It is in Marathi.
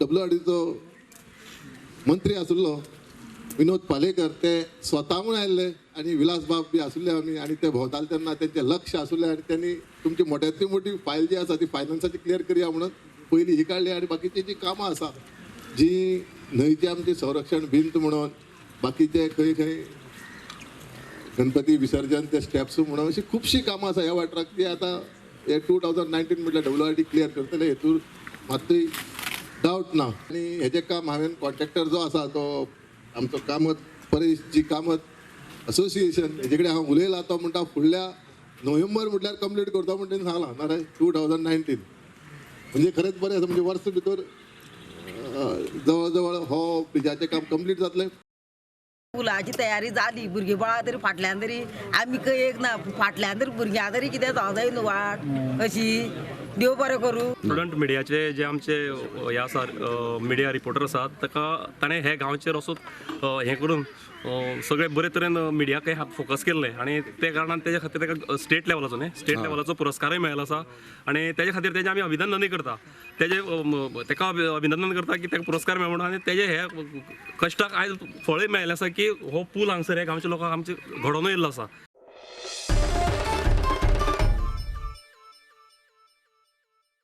WRDचो मंत्री आसलो विनोद पालेकर ते स्वताहून आयिल्ले आणि विलास बाब बी आसले आमी आणि ते भोंवताले तेन्ना तेंचे लक्ष आसले आणि त्यांनी तुमची मोठ्यांतली मोठी फायल जी आसा ती फायनान्साची क्लियर करया म्हणून पयली ही काढली आणि बाकीची जी कामां आसा जी न्हंयची आमची संरक्षण भिंत म्हणून बाकीचे खंय खंय गणपती विसर्जन ते स्टेप्स म्हणून अशी खुबशी कामां आसा ह्या वाठाराक ती आतां हे 2019 म्हटल्यार WRD क्लियर करतले हेतून मात्तूय डावट ना आणि हेजे काम हांवें कॉन्ट्रॅक्टर जो आसा तो आमचो कामत परेश जी कामत असोसिएशन हेजे कडेन हांव उलयला तो म्हणटा फुडल्या नोव्हेंबर म्हटल्यार कंप्लीट करता म्हणून तेणी सांगलां ना रे 2019 म्हणजे खरेंच बरें आसा म्हणजे वर्स भितर जवळ जवळ हो ब्रिजाचें काम कंप्लीट जातलें. पुलाची तयारी जाली भुरगीं बाळा तरी फाटल्यान तरी आमी खंय एक ना फाटल्यान तरी भुरग्यां तरी कितें जावं जाय न्हू वाट अशी देव बरें करूं. स्टुडंट मिडियाचे जे आमचे हे आसा मिडिया रिपोर्टर आसात ताणें हे गांवचेर वचून हें करून सगळे बरे तरेन मिडियाक फोकस केल्ले आणि ते कारणान तेजे खातीर ताका स्टेट लेवलाचो न्ही स्टेट लेवलाचो पुरस्कारूय मेळिल्लो आसा आणि तेजे खातीर तेजें आमी अभिनंदनूय करता. तेका अभिनंदन करता की ताका पुरस्कार मेळ्ळो म्हणून आनी तेजे हे कश्टाक आयज फळय मेळिल्लें आसा की हो पूल हांगसर हे गांवच्या लोकांक आमचे घडोवन येयल्लो आसा.